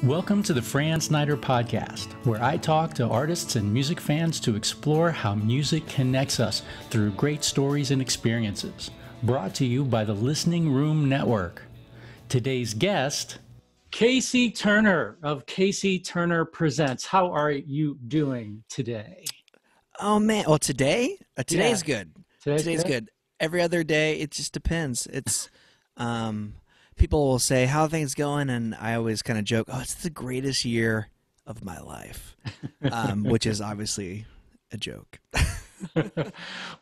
Welcome to the Fran Snyder Podcast, where I talk to artists and music fans to explore how music connects us through great stories and experiences. Brought to you by the Listening Room Network. Today's guest, Casey Turner of Casey Turner Presents. How are you doing today? Oh, man. Well, today's Yeah. good. Today's Good. Every other day, it just depends. It's, people will say, how are things going? And I always kind of joke, oh, it's the greatest year of my life, which is obviously a joke. Well,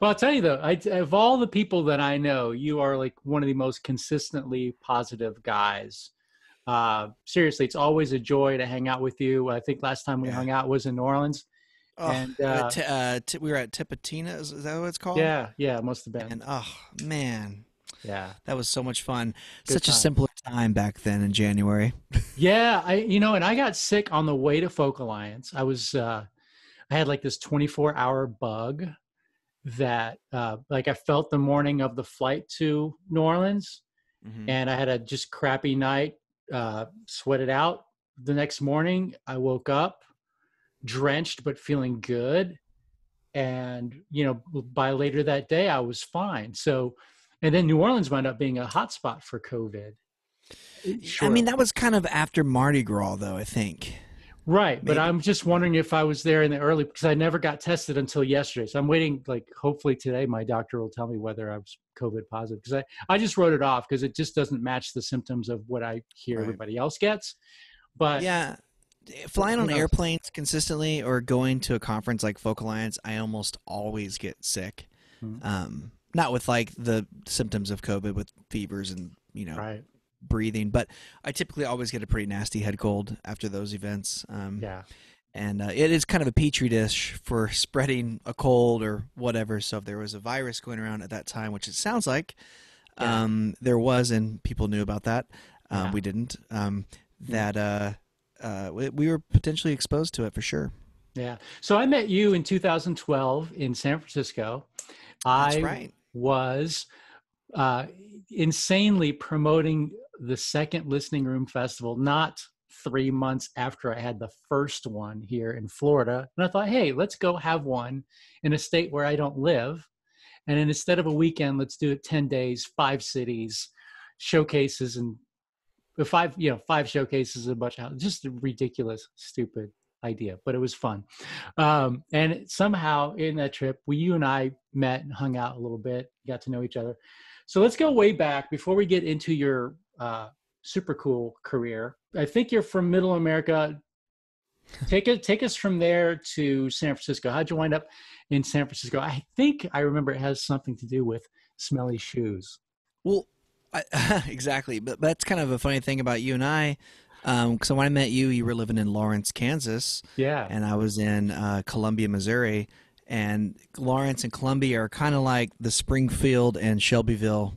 I'll tell you though, of all the people that I know, you are like one of the most consistently positive guys. Seriously, it's always a joy to hang out with you. I think last time we hung out was in New Orleans. Oh, And we were at Tipatina. Is that what it's called? yeah, it must have been. And oh man, Yeah, that was so much fun. Good Such a time. simpler time back then in January. yeah. And I got sick on the way to Folk Alliance. I had like this 24-hour bug that like I felt the morning of the flight to New Orleans, and I had a just crappy night, sweat it out. The next morning I woke up drenched but feeling good, and by later that day I was fine. So, and then New Orleans wound up being a hotspot for COVID. I mean, that was kind of after Mardi Gras, though, I think. Right. Maybe. But I'm just wondering if I was there in the early, because I never got tested until yesterday. So I'm waiting, like, hopefully today my doctor will tell me whether I was COVID positive, because I just wrote it off because it just doesn't match the symptoms of what I hear everybody else gets. But yeah, flying on knows? airplanes consistently or going to a conference like Folk Alliance, I almost always get sick. Not with like the symptoms of COVID with fevers and, right. breathing, but I typically always get a pretty nasty head cold after those events. Yeah. And it is kind of a petri dish for spreading a cold or whatever. So if there was a virus going around at that time, which it sounds like there was, and people knew about that, we didn't, we were potentially exposed to it for sure. Yeah. So I met you in 2012 in San Francisco. That's right. Was insanely promoting the second Listening Room Festival, not 3 months after I had the first one here in Florida. And I thought, hey, let's go have one in a state where I don't live. And then instead of a weekend, let's do it 10 days, 5 cities, showcases, and five showcases, a bunch of, just a ridiculous, stupid idea, but it was fun. And somehow in that trip, you and I met and hung out a little bit, got to know each other. So let's go way back before we get into your super cool career. I think you're from Middle America. Take us from there to San Francisco. How'd you wind up in San Francisco? I think I remember it has something to do with smelly shoes. Well, exactly. But that's kind of a funny thing about you and I. So when I met you, you were living in Lawrence, Kansas. Yeah. And I was in Columbia, Missouri. And Lawrence and Columbia are kind of like the Springfield and Shelbyville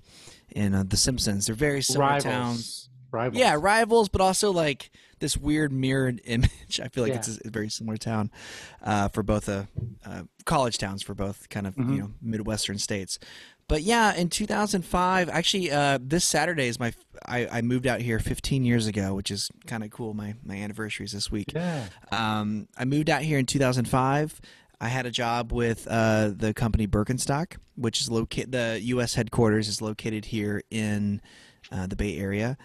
in The Simpsons. They're very similar towns. Rivals. Yeah, rivals, but also like this weird mirrored image. I feel like it's a very similar town for both college towns for both kind of Midwestern states. But yeah, in 2005, actually, this Saturday is I moved out here 15 years ago, which is kind of cool. My anniversary is this week. Yeah. I moved out here in 2005. I had a job with the company Birkenstock, which is the U.S. headquarters is located here in the Bay Area.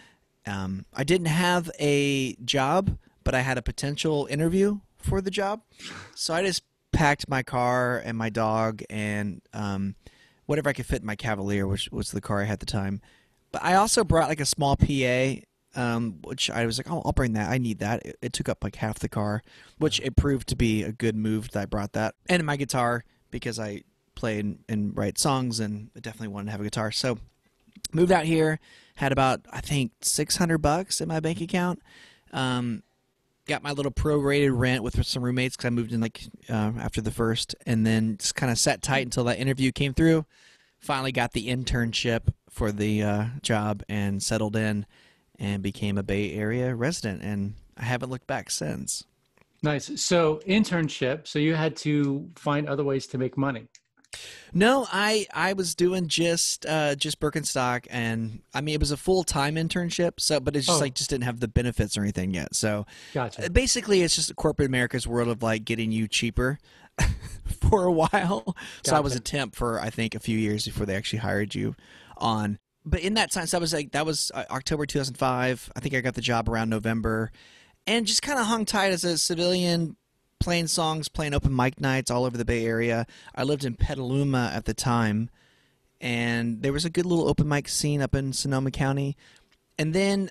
I didn't have a job, but I had a potential interview for the job. So I just packed my car and my dog and whatever I could fit in my Cavalier, which was the car I had at the time. But I also brought like a small PA, which I was like, oh, I'll bring that. I need that. It took up like half the car, which it proved to be a good move that I brought that. And my guitar, because I play and write songs, and I definitely wanted to have a guitar. So moved out here, had about, I think, $600 in my bank account. Got my little prorated rent with some roommates because I moved in after the first, and then just kind of sat tight until that interview came through. Finally got the internship for the job and settled in and became a Bay Area resident, and I haven't looked back since. Nice. So internship. So you had to find other ways to make money. No, I was doing just Birkenstock, and I mean it was a full-time internship, so but it's just Oh, like just didn't have the benefits or anything yet. So gotcha. basically it's just corporate America's world of like getting you cheaper for a while. So I was Gotcha. a temp for I think a few years before they actually hired you on. But in that time, so that was October 2005. I think I got the job around November, and just kind of hung tight as a civilian, playing songs, playing open mic nights all over the Bay Area. I lived in Petaluma at the time, and there was a good little open mic scene up in Sonoma County. And then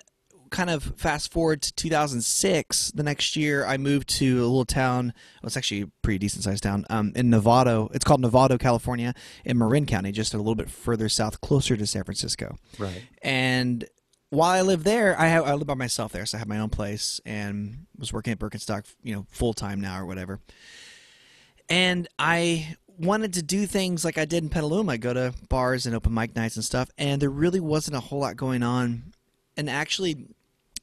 kind of fast forward to 2006, the next year I moved to a little town. Well, it's actually a pretty decent sized town in Novato. It's called Novato, California, in Marin County, just a little bit further south, closer to San Francisco. Right. And while I lived there, I lived by myself there, so I had my own place and was working at Birkenstock, full time now or whatever. And I wanted to do things like I did in Petaluma, go to bars and open mic nights and stuff, and there really wasn't a whole lot going on. And actually,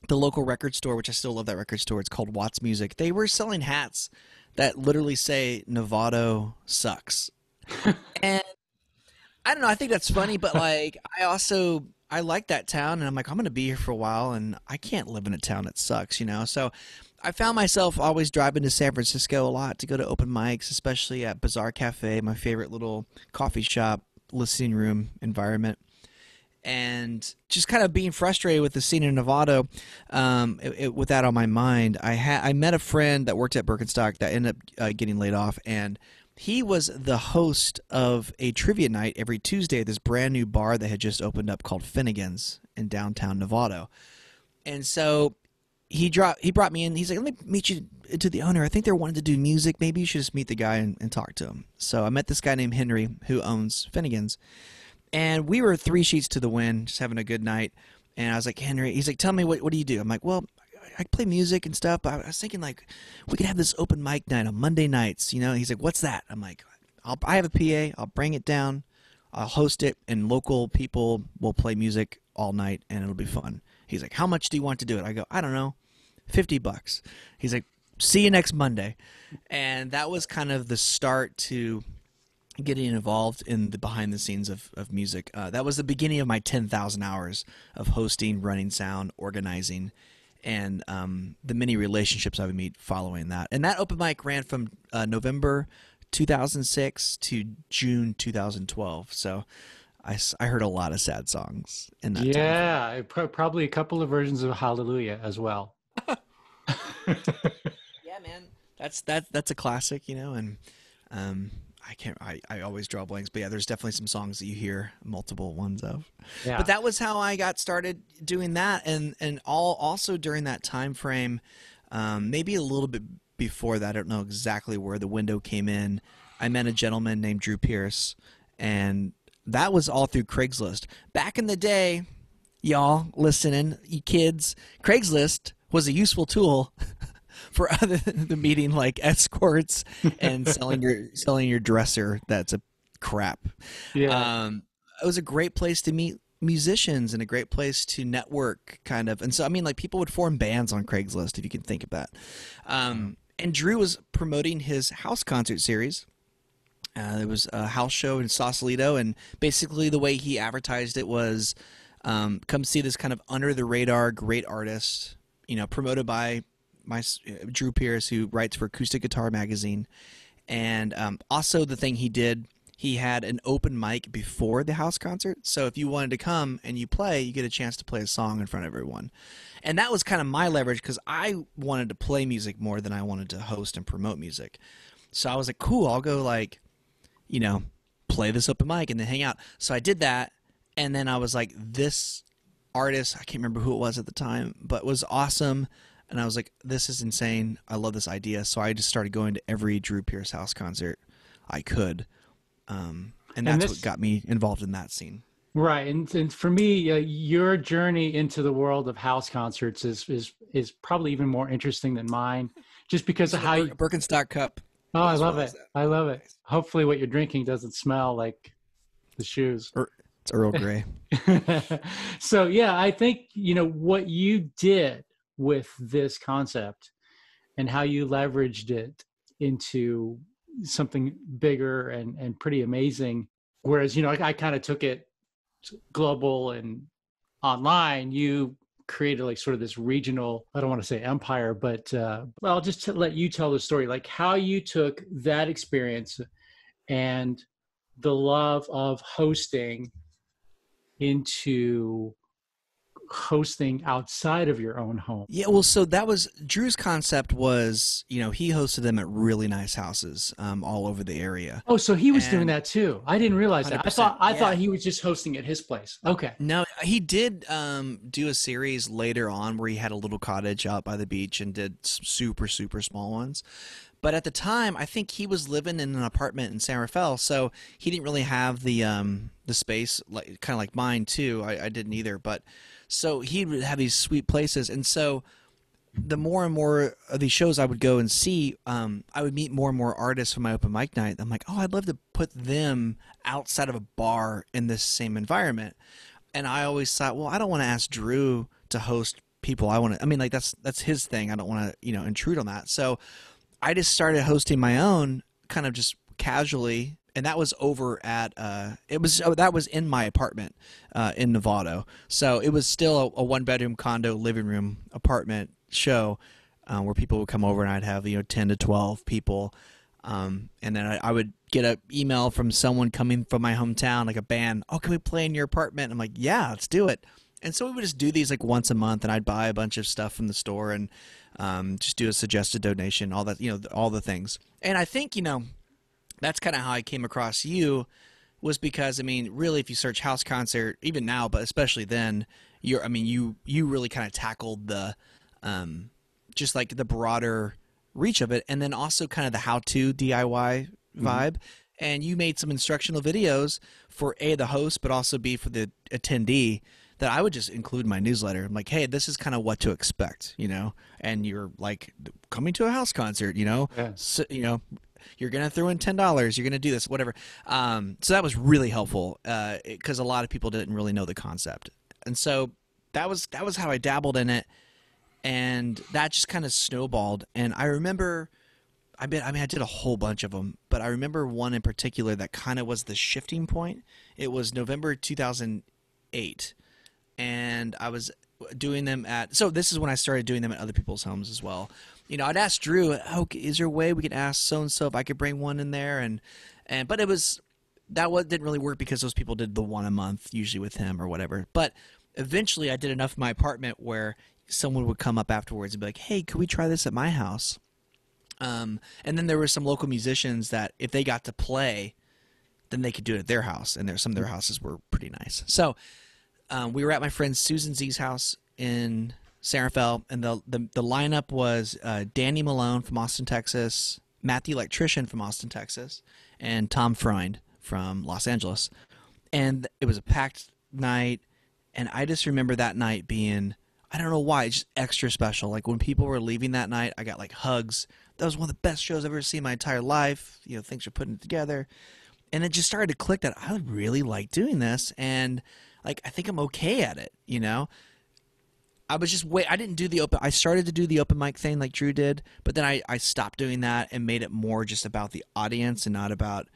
the local record store, which I still love that record store, it's called Watts Music, they were selling hats that literally say Novato sucks. And I don't know, I think that's funny, but like I like that town, and I'm like, I'm going to be here for a while, and I can't live in a town that sucks, So I found myself always driving to San Francisco a lot to go to open mics, especially at Bazaar Cafe, my favorite little coffee shop, listening room environment. And just kind of being frustrated with the scene in Novato, with that on my mind, I met a friend that worked at Birkenstock that ended up getting laid off, and he was the host of a trivia night every Tuesday at this brand new bar that had just opened up called Finnegan's in downtown Novato. And so he brought me in. He's like, let me meet you to the owner. I think they're wanting to do music. Maybe you should just meet the guy and talk to him. So I met this guy named Henry who owns Finnegan's. And we were 3 sheets to the wind, just having a good night. And I was like, Henry, he's like, tell me, what do you do? I'm like, well, I play music and stuff, but I was thinking like we could have this open mic night on Monday nights, He's like, what's that? I'm like, I have a PA, I'll bring it down, I'll host it, and local people will play music all night, and it'll be fun. He's like, how much do you want to do it? I go, I don't know, $50. He's like, see you next Monday. And that was kind of the start to getting involved in the behind the scenes of music. That was the beginning of my 10,000 hours of hosting, running sound, organizing, and the many relationships I would meet following that. And that open mic ran from November 2006 to June 2012. So I heard a lot of sad songs in that time. Yeah, probably a couple of versions of Hallelujah as well. Yeah, man. That's a classic, and I always draw blanks, but yeah, there's definitely some songs that you hear multiple ones of. Yeah. But that was how I got started doing that, and also during that time frame, maybe a little bit before that, I don't know exactly where the window came in. I met a gentleman named Drew Pearce, and that was all through Craigslist. Back in the day, y'all listening, you kids, Craigslist was a useful tool for other than meeting like escorts and selling your dresser that's a crap. Yeah. It was a great place to meet musicians and a great place to network, kind of. And so I mean, like, people would form bands on Craigslist, if you can think of that. And Drew was promoting his house concert series. There was a house show in Sausalito, and basically the way he advertised it was, come see this kind of under the radar great artist, promoted by Drew Pearce, who writes for Acoustic Guitar Magazine. And also the thing he did, he had an open mic before the house concert. So if you wanted to come and you play, you get a chance to play a song in front of everyone. And that was kind of my leverage, because I wanted to play music more than I wanted to host and promote music. So I was like, cool, I'll go play this open mic and then hang out. So I did that. And then I was like, this artist, I can't remember who it was at the time, but was awesome. And I was like, this is insane. I love this idea. So I just started going to every Drew Pearce house concert I could. And that's what got me involved in that scene. Right. And for me, your journey into the world of house concerts is probably even more interesting than mine, just because of how you... Birkenstock cup. Oh, I love it. I love it. Hopefully what you're drinking doesn't smell like the shoes. It's Earl Grey. So, yeah, I think, what you did with this concept and how you leveraged it into something bigger and pretty amazing. Whereas, I kind of took it global and online. You created like sort of this regional, I don't want to say empire, but well, just to let you tell the story, like how you took that experience and the love of hosting into hosting outside of your own home. Yeah, well, so that was Drew's concept was, he hosted them at really nice houses all over the area. Oh, so he was doing that too. I didn't realize that. I thought he was just hosting at his place. Okay. No, he did do a series later on where he had a little cottage out by the beach and did super, super small ones. But at the time, I think he was living in an apartment in San Rafael, so he didn't really have the space, kind of like mine too. I didn't either, but so he would have these sweet places, and so the more and more of these shows I would go and see, I would meet more and more artists for my open mic night. I'm like, oh, I'd love to put them outside of a bar in this same environment. And I always thought, well, I don't want to ask Drew to host people. I mean, like that's his thing. I don't want to, intrude on that. So I just started hosting my own kind of just casually. And that was over at that was in my apartment in Novato. So it was still a one-bedroom condo living room apartment show where people would come over and I'd have 10 to 12 people, and then I would get an email from someone coming from my hometown, like a band. Oh, can we play in your apartment? I'm like, yeah, let's do it. And so we would just do these like once a month, and I'd buy a bunch of stuff from the store and just do a suggested donation, all that, all the things. And I think that's kind of how I came across you, was because, I mean, really, if you search house concert, even now, but especially then, you really kind of tackled the, just like the broader reach of it, and then also kind of the how-to DIY vibe. And you made some instructional videos for A, the host, but also B, for the attendee, that I would just include in my newsletter. I'm like, hey, this is kind of what to expect, and you're like coming to a house concert, yeah. So, you're going to throw in $10. You're going to do this, whatever. So that was really helpful because a lot of people didn't really know the concept. And so that was how I dabbled in it. And that just kind of snowballed. And I remember, I did a whole bunch of them, but I remember one in particular that kind of was the shifting point. It was November 2008. And I was doing them so this is when I started doing them at other people's homes as well. I'd ask Drew, oh, is there a way we could ask so-and-so if I could bring one in there? But didn't really work because those people did the one a month, usually with him or whatever. But eventually I did enough in my apartment where someone would come up afterwards and be like, hey, could we try this at my house? And then there were some local musicians that if they got to play, then they could do it at their house. And some of their houses were pretty nice. So we were at my friend Susan Z's house in San Rafael, and the lineup was Danny Malone from Austin, Texas, Matt the Electrician from Austin, Texas, and Tom Freund from Los Angeles. And it was a packed night, and I just remember that night being, I don't know why, just extra special. Like when people were leaving that night, I got like hugs. That was one of the best shows I've ever seen in my entire life. Things are putting it together. And it just started to click that I really like doing this, and like I think I'm okay at it, I was just I didn't do I started to do the open mic thing like Drew did, but then I stopped doing that and made it more just about the audience and not about,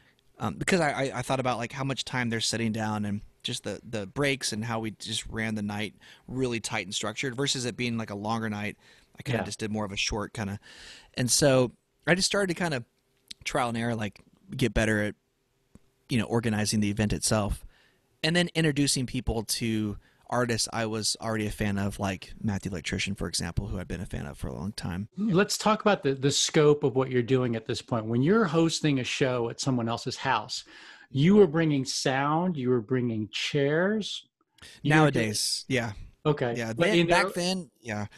because I thought about like how much time they're sitting down and just the breaks and how we just ran the night really tight and structured versus it being like a longer night. I kind of just did more of a short kind of, and so I just started to kind of trial and error, like get better at, organizing the event itself, and then introducing people to artists I was already a fan of, like Matt the Electrician, for example, who I've been a fan of for a long time. Let's talk about the scope of what you're doing at this point. When you're hosting a show at someone else's house, you were bringing sound, you were bringing chairs. Nowadays, yeah. Okay. Yeah.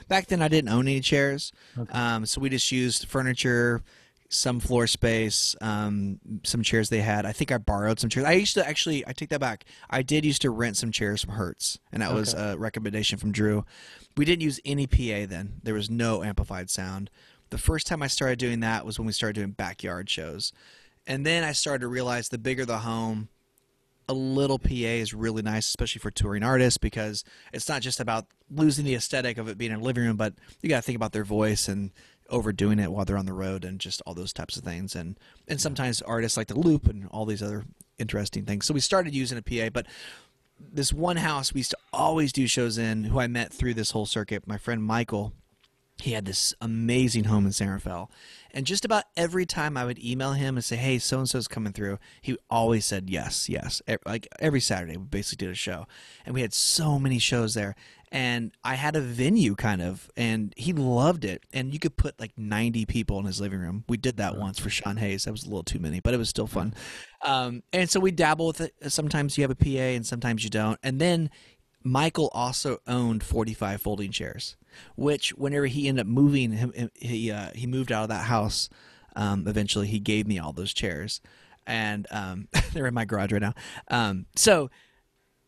Back then I didn't own any chairs. Okay. So we just used furniture, some floor space, some chairs they had. I think I borrowed some chairs. I take that back. I did used to rent some chairs from Hertz, and that was a recommendation from Drew. We didn't use any PA then. There was no amplified sound. The first time I started doing that was when we started doing backyard shows. And then I started to realize the bigger the home, a little PA is really nice, especially for touring artists, because it's not just about losing the aesthetic of it being in a living room, but you got to think about their voice and overdoing it while they're on the road and just all those types of things. And sometimes artists like the loop and all these other interesting things. So we started using a PA, but this one house we used to always do shows in, who I met through this whole circuit, my friend Michael. He had this amazing home in San Rafael. And just about every time I would email him and say, hey, so-and-so's coming through, he always said yes, yes. Like every Saturday, we basically did a show. And we had so many shows there. And I had a venue kind of, and he loved it. And you could put like 90 people in his living room. We did that once for Sean Hayes. That was a little too many, but it was still fun. And so we dabble with it. Sometimes you have a PA and sometimes you don't. And then Michael also owned 45 folding chairs, which whenever he ended up moving, he moved out of that house. Eventually, he gave me all those chairs, and they're in my garage right now. So,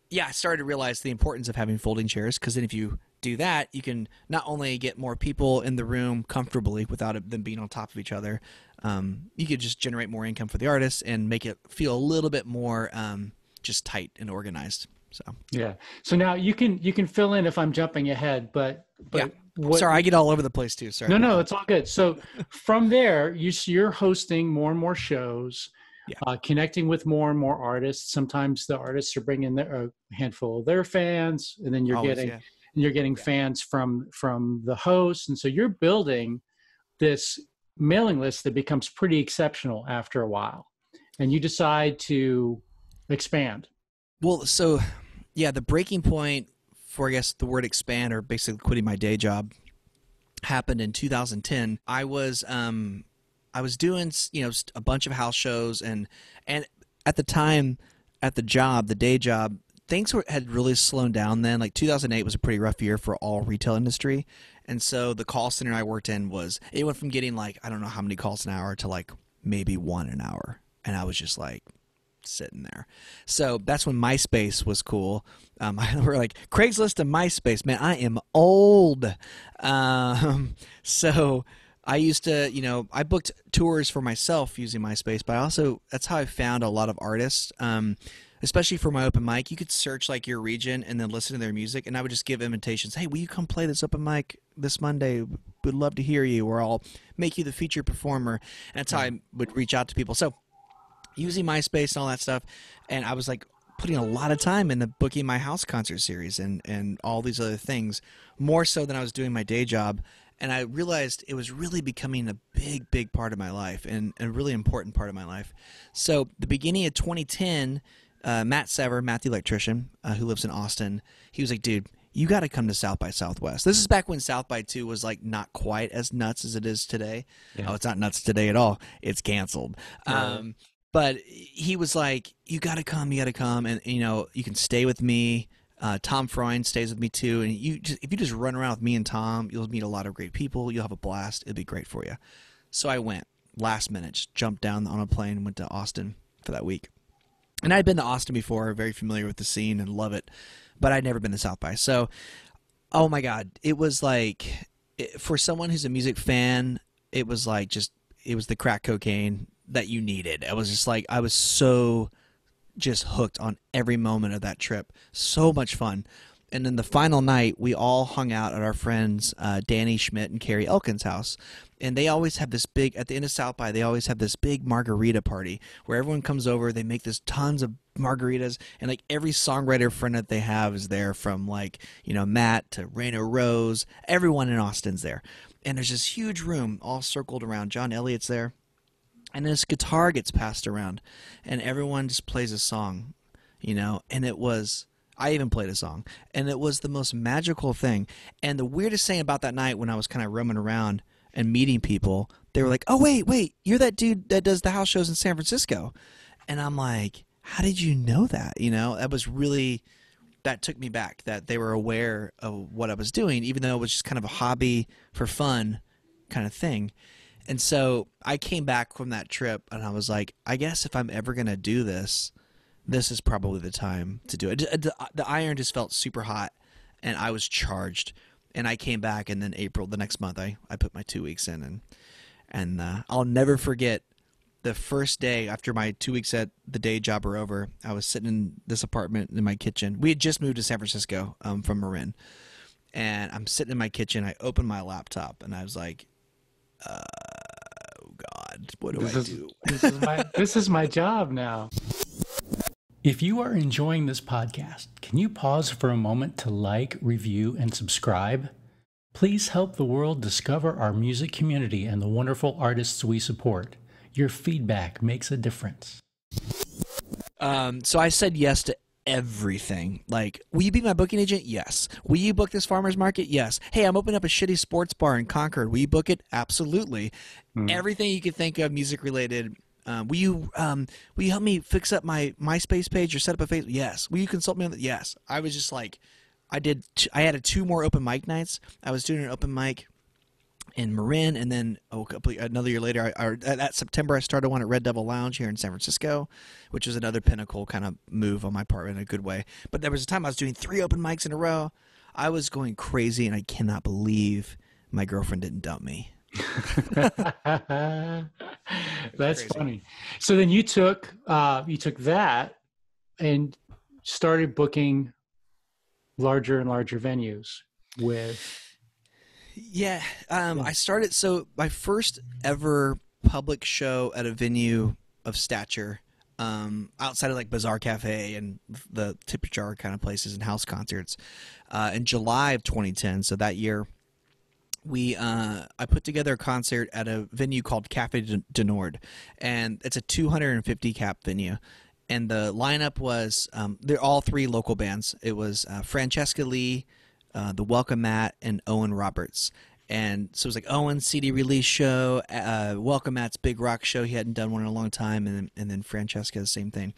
yeah, I started to realize the importance of having folding chairs, because then if you do that, you can not only get more people in the room comfortably without them being on top of each other, you could just generate more income for the artists and make it feel a little bit more just tight and organized. So yeah. So now you can fill in if I'm jumping ahead, but yeah. Sorry, I get all over the place too. Sorry. No, it's all good. So from there, you're hosting more and more shows, connecting with more and more artists. Sometimes the artists are bringing a handful of their fans, and then you're getting fans from the host, and so you're building this mailing list that becomes pretty exceptional after a while, and you decide to expand. Well, so yeah, the breaking point for, I guess, the word expand, or basically quitting my day job, happened in 2010. I was doing, a bunch of house shows, and at the time, at the day job, things had really slowed down then. Like 2008 was a pretty rough year for all retail industry, and so the call center I worked in it went from getting like, I don't know how many calls an hour to like maybe one an hour, and I was just like sitting there. So that's when MySpace was cool. We're like, Craigslist and MySpace, man, I am old. So I used to, I booked tours for myself using MySpace, but that's how I found a lot of artists, especially for my open mic. You could search like your region and then listen to their music, and I would just give invitations. Hey, will you come play this open mic this Monday? Would love to hear you, or I'll make you the featured performer. And that's how I would reach out to people. So using MySpace and all that stuff, and I was like putting a lot of time into booking my house concert series and all these other things, more so than I was doing my day job. And I realized it was really becoming a big part of my life, and a really important part of my life. So the beginning of 2010, Matt Sever, Matt the electrician, who lives in Austin, he was like, dude, you got to come to South by Southwest. This is back when South by 2 was like not quite as nuts as it is today. Yeah. Oh, it's not nuts today at all. It's canceled. But he was like, you got to come, and you can stay with me. Tom Freund stays with me too, and if you just run around with me and Tom, you'll meet a lot of great people. You'll have a blast. It'll be great for you. So I went last minute, just jumped down on a plane and went to Austin for that week. And I'd been to Austin before, very familiar with the scene and love it, but I'd never been to South by. So, oh my God, it was like, for someone who's a music fan, it was like it was the crack cocaine that you needed. I was just like, I was so just hooked on every moment of that trip. So much fun. And then the final night, we all hung out at our friends Danny Schmidt and Carrie Elkin's house. And they always have this big, at the end of South by, they always have this big margarita party where everyone comes over, they make this tons of margaritas, and like every songwriter friend that they have is there, from like, Matt to Raina Rose, everyone in Austin's there. And there's this huge room all circled around. John Elliott's there. And this guitar gets passed around, and everyone just plays a song, and I even played a song, and it was the most magical thing. And the weirdest thing about that night, when I was kind of roaming around and meeting people, they were like, oh, wait, you're that dude that does the house shows in San Francisco. And I'm like, how did you know that? That took me back, that they were aware of what I was doing, even though it was just kind of a hobby for fun kind of thing. And so I came back from that trip, and I was like, I guess if I'm ever going to do this, this is probably the time to do it. The iron just felt super hot, and I was charged. And I came back, and then April, the next month, I put my 2 weeks in. And I'll never forget the first day after my 2 weeks at the day job were over. I was sitting in this apartment in my kitchen. We had just moved to San Francisco from Marin. And I'm sitting in my kitchen. I opened my laptop, and I was like, Oh God, what do I do? This is my job now. If you are enjoying this podcast, can you pause for a moment to like, review, and subscribe? Please help the world discover our music community and the wonderful artists we support. Your feedback makes a difference. So I said yes to everything. Like, will you be my booking agent? Yes. Will you book this farmer's market? Yes. Hey, I'm opening up a shitty sports bar in Concord. Will you book it? Absolutely. Everything you could think of music related. Will you help me fix up my MySpace page or set up a Facebook? Yes. Will you consult me on that? Yes. I was just like, I had 2 more open mic nights. I was doing an open mic in Marin, and then another year later, that September, I started one at Red Devil Lounge here in San Francisco, which was another pinnacle kind of move on my part in a good way. But there was a time I was doing 3 open mics in a row. I was going crazy, and I cannot believe my girlfriend didn't dump me. That's funny. So then you took that and started booking larger and larger venues with. Yeah, I started. So my first ever public show at a venue of stature, outside of like Bazaar Cafe and the tip jar kind of places and house concerts, in July of 2010. So that year, I put together a concert at a venue called Cafe de Nord, and it's a 250 cap venue. And the lineup was they're all 3 local bands. It was Francesca Lee, the Welcome Mat, and Owen Roberts. And so it was like Owen's CD release show, Welcome Mat's big rock show. He hadn't done one in a long time, and then Francesca, the same thing.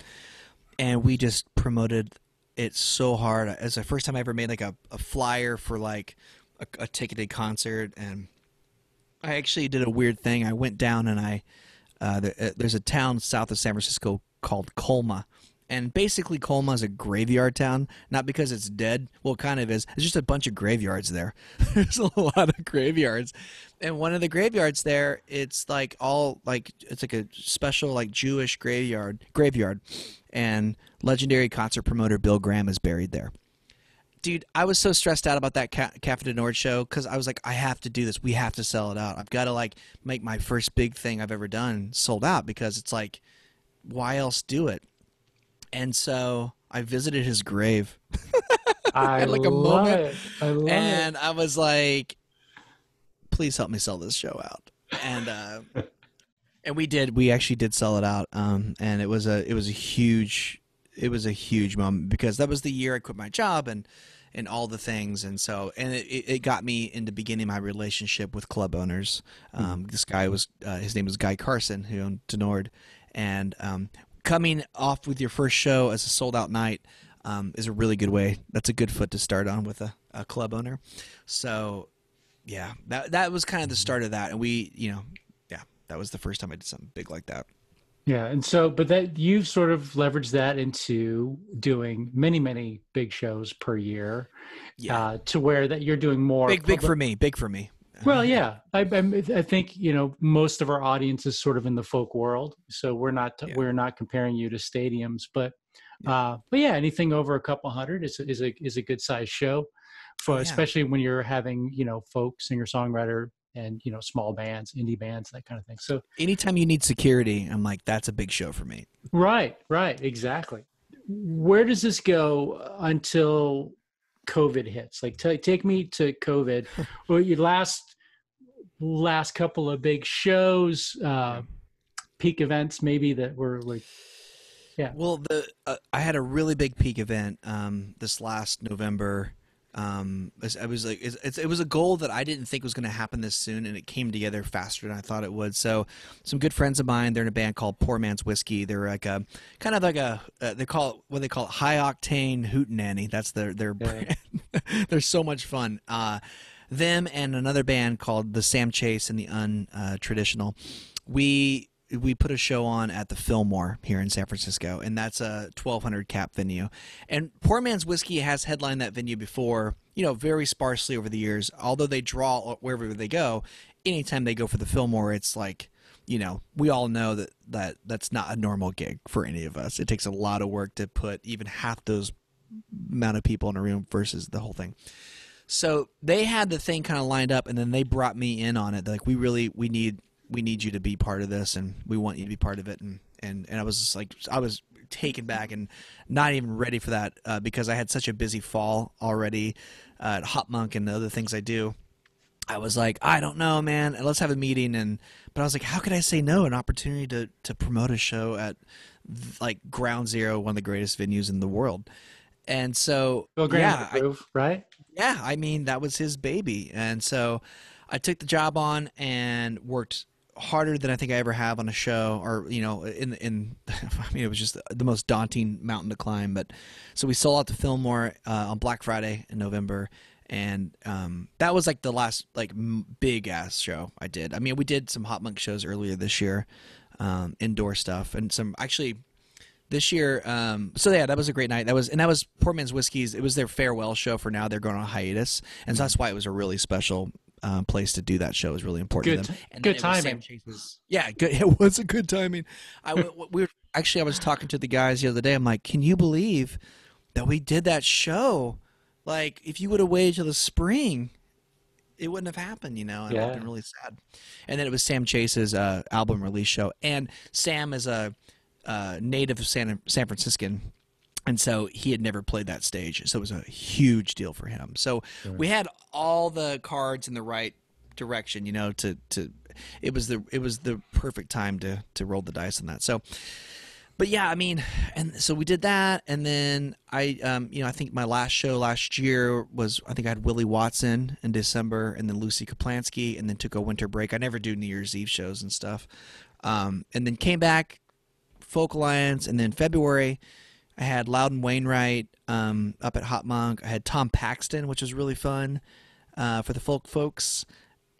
And we just promoted it so hard. It was the first time I ever made like a flyer for like a ticketed concert, and I actually did a weird thing. I went down and there's a town south of San Francisco called Colma. And basically Colma is a graveyard town, not because it's dead. Well, it kind of is. It's just a bunch of graveyards there. There's a lot of graveyards. And one of the graveyards there, it's like it's like a special like Jewish graveyard. And legendary concert promoter Bill Graham is buried there. Dude, I was so stressed out about that Cafe de Nord show because I was like, I have to do this. We have to sell it out. I've got to like make my first big thing I've ever done sold out, because it's like, why else do it? And so I visited his grave. I had like a moment. And I was like, please help me sell this show out. And we did. We actually did sell it out. And it was a huge moment, because that was the year I quit my job and all the things. And so, and it got me into beginning my relationship with club owners. This guy was, his name was Guy Carson, who owned Denord. And coming off with your first show as a sold out night is a really good way. That's a good foot to start on with a club owner. So yeah, that was kind of the start of that. And that was the first time I did something big like that. Yeah. And so, but that you've sort of leveraged that into doing many, many big shows per year, to where that you're doing more. Big for me. Well, yeah, I think, most of our audience is sort of in the folk world. So we're not comparing you to stadiums, but yeah, anything over a couple hundred is a good size show for, especially when you're having, folk, singer-songwriter, and small bands, indie bands, that kind of thing. So anytime you need security, I'm like, that's a big show for me. Right, exactly. Where does this go until COVID hits? Like, take me to COVID. Well, your last couple of big shows, peak events, maybe, that were like, yeah. Well, I had a really big peak event this last November. It was a goal that I didn't think was going to happen this soon, and it came together faster than I thought it would. So some good friends of mine, they're in a band called Poor Man's Whiskey. They're like they call it high octane hootenanny. That's their brand. They're so much fun. Them and another band called the Sam Chase and the Untraditional. We put a show on at the Fillmore here in San Francisco, and that's a 1,200 cap venue. And Poor Man's Whiskey has headlined that venue before, very sparsely over the years. Although they draw wherever they go, anytime they go for the Fillmore, it's like, we all know that's not a normal gig for any of us. It takes a lot of work to put even half those amount of people in a room versus the whole thing. So they had the thing kind of lined up, and then they brought me in on it. They're like, we need you to be part of this, and we want you to be part of it. And I was just like, I was taken back and not even ready for that because I had such a busy fall already at Hop Monk and the other things I do. I was like, I don't know, man. Let's have a meeting. But I was like, how could I say no? An opportunity to promote a show at like Ground Zero, one of the greatest venues in the world. And so, Bill Graham, right? Yeah, I mean, that was his baby. And so I took the job on and worked harder than I think I ever have on a show, or in I mean, it was just the most daunting mountain to climb. But so we sold out the Fillmore on Black Friday in November, and that was like the last like big ass show I did. I mean, we did some Hot Monk shows earlier this year, indoor stuff, and some actually this year. So yeah, that was a great night. That was Poor Man's Whiskey's. It was their farewell show for now. They're going on a hiatus, and so that's why it was a really special place to do that show. Is really important to them. And good timing. Yeah, good. It was a good timing. I was talking to the guys the other day. I'm like, can you believe that we did that show? Like, if you would have waited till the spring, it wouldn't have happened, and it would have been really sad. And then it was Sam Chase's album release show, and Sam is a native of San Franciscan. And so he had never played that stage, so it was a huge deal for him. So we had all the cards in the right direction, it was the perfect time to roll the dice on that. So, but yeah, I mean, and so we did that, and then I think my last show last year was, I think I had Willie Watson in December, and then Lucy Kaplansky, and then took a winter break. I never do New Year's Eve shows and stuff, and then came back, Folk Alliance, and then February I had Loudon Wainwright up at Hot Monk. I had Tom Paxton, which was really fun for the folk folks.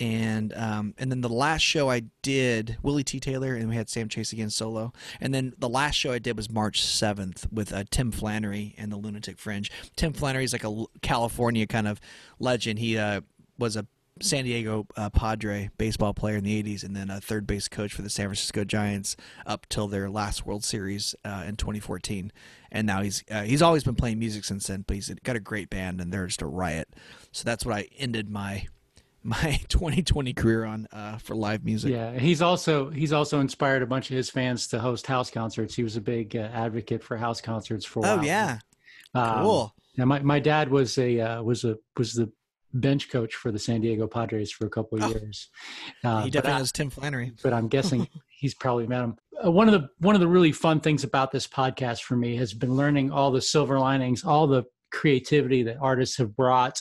And then the last show I did, Willie T. Taylor, and we had Sam Chase again solo. And then the last show I did was March 7th with Tim Flannery and the Lunatic Fringe. Tim Flannery is like a California kind of legend. He was a San Diego Padre baseball player in the 80s, and then a third base coach for the San Francisco Giants up till their last World Series in 2014. And now he's always been playing music since then, but he's got a great band, and they're just a riot. So that's what I ended my 2020 career on for live music. Yeah, he's also inspired a bunch of his fans to host house concerts. He was a big advocate for house concerts for a while. Oh yeah, cool. And my dad was the bench coach for the San Diego Padres for a couple of years. He definitely knows Tim Flannery. But I'm guessing he's probably met him. One of the really fun things about this podcast for me has been learning all the silver linings, all the creativity that artists have brought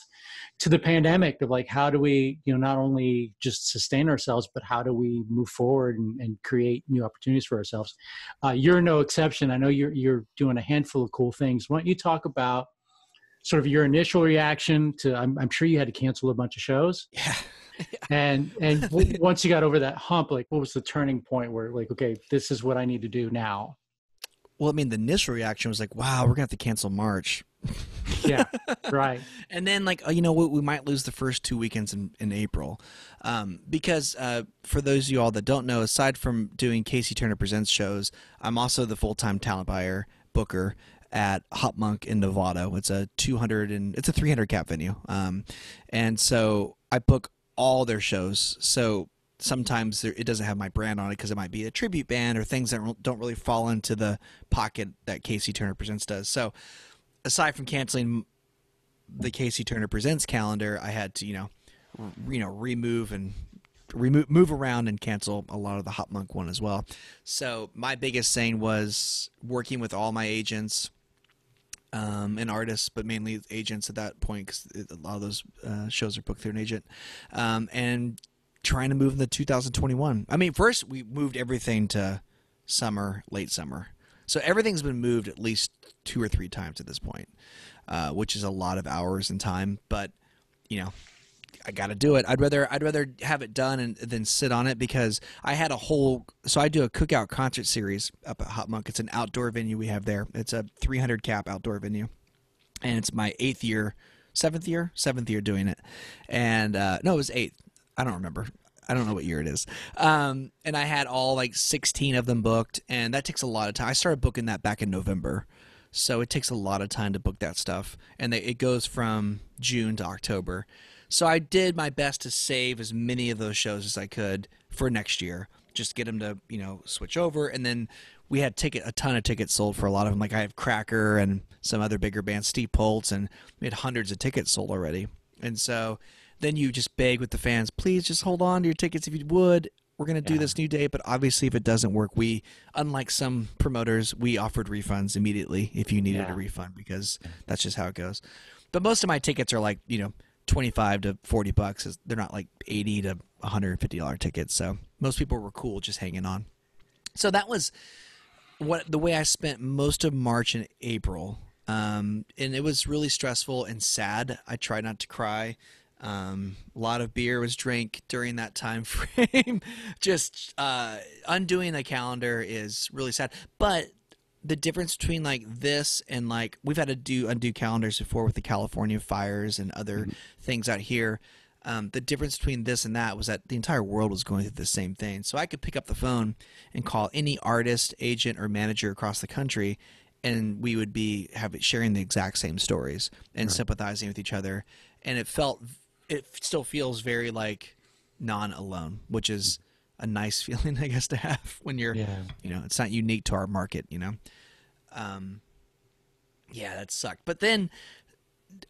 to the pandemic, of like, how do we, not only just sustain ourselves, but how do we move forward and create new opportunities for ourselves? You're no exception. I know you're doing a handful of cool things. Why don't you talk about sort of your initial reaction to, I'm sure you had to cancel a bunch of shows. Yeah. And once you got over that hump, like, what was the turning point where, like, okay, this is what I need to do now? Well, I mean, the initial reaction was like, wow, we're going to have to cancel March. Yeah, right. And then, like, we might lose the first 2 weekends in April. Because for those of you all that don't know, aside from doing Casey Turner Presents shows, I'm also the full-time talent buyer booker at Hop Monk in Novato. It's a 300 cap venue. And so I book all their shows. So sometimes it doesn't have my brand on it because it might be a tribute band or things that don't really fall into the pocket that Casey Turner Presents does. So aside from canceling the Casey Turner Presents calendar, I had to, move around and cancel a lot of the Hop Monk one as well. So my biggest thing was working with all my agents and artists, but mainly agents at that point, because a lot of those shows are booked through an agent, and trying to move into 2021. I mean, first we moved everything to late summer. So everything's been moved at least 2 or 3 times at this point, which is a lot of hours and time. But I got to do it. I'd rather have it done and then sit on it, because I had I do a cookout concert series up at Hot Monk. It's an outdoor venue we have there. It's a 300 cap outdoor venue, and it's my 7th year doing it. And no, it was 8th. I don't remember. I don't know what year it is. And I had all like 16 of them booked, and that takes a lot of time. I started booking that back in November. So it takes a lot of time to book that stuff. And it goes from June to October. So I did my best to save as many of those shows as I could for next year. Just get them to, switch over. And then we had a ton of tickets sold for a lot of them. Like I have Cracker and some other bigger bands, Steve Poltz, and we had hundreds of tickets sold already. And so then you just beg with the fans, please just hold on to your tickets if you would. We're going to do this new date, but obviously if it doesn't work, unlike some promoters, we offered refunds immediately if you needed a refund, because that's just how it goes. But most of my tickets are like, $25 to $40. They're not like $80 to $150 tickets. So most people were cool just hanging on. So that was the way I spent most of March and April. And it was really stressful and sad. I tried not to cry. A lot of beer was drank during that time frame. Just undoing the calendar is really sad. But the difference between like this and like we've had to undo calendars before with the California fires and other things out here. The difference between this and that was that the entire world was going through the same thing. So I could pick up the phone and call any artist, agent, or manager across the country, and we would be sharing the exact same stories and sympathizing with each other. And it still feels very like non-alone, which is a nice feeling, I guess, to have when you're, it's not unique to our market, that sucked. But then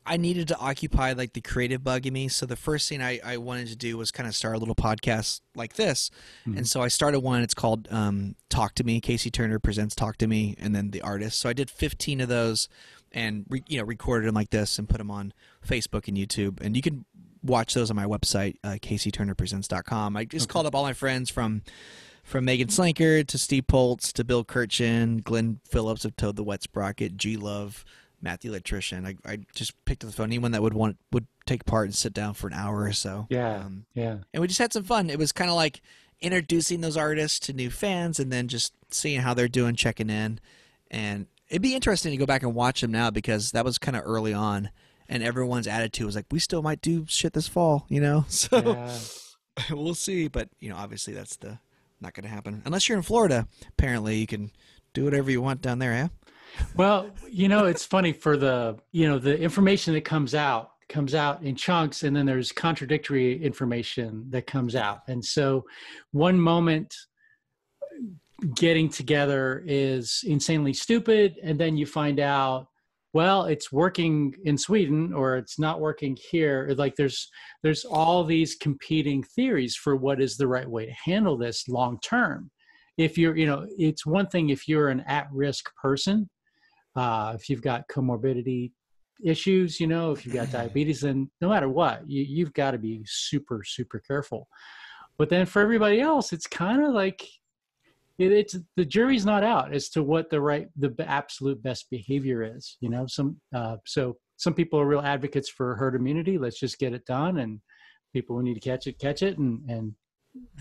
I needed to occupy like the creative bug in me. So the first thing I wanted to do was kind of start a little podcast like this. And so I started one. It's called Talk to Me. Casey Turner presents Talk to Me, and then the artist. So I did 15 of those and recorded them like this and put them on Facebook and YouTube. And you can watch those on my website, CaseyTurnerPresents.com. I just called up all my friends from Megan Slankard to Steve Poltz to Bill Kirchen, Glenn Phillips of Toad the Wet Sprocket, G Love, Matt the Electrician. I just picked up the phone. Anyone that would take part and sit down for an hour or so. And we just had some fun. It was kind of like introducing those artists to new fans and then just seeing how they're doing, checking in. And it'd be interesting to go back and watch them now, because that was kind of early on. And everyone's attitude was like, we still might do shit this fall, So we'll see. But, obviously that's not going to happen. Unless you're in Florida, apparently you can do whatever you want down there, Well, it's funny for the information that comes out in chunks, and then there's contradictory information that comes out. And so one moment getting together is insanely stupid, and then you find out, well, it's working in Sweden or it's not working here. Like there's all these competing theories for what is the right way to handle this long term. If you're, it's one thing if you're an at-risk person, if you've got comorbidity issues, if you've got diabetes, then no matter what, you've got to be super, super careful. But then for everybody else, it's kind of like, it's the jury's not out as to what the absolute best behavior is. So some people are real advocates for herd immunity. Let's just get it done, and people who need to catch it, and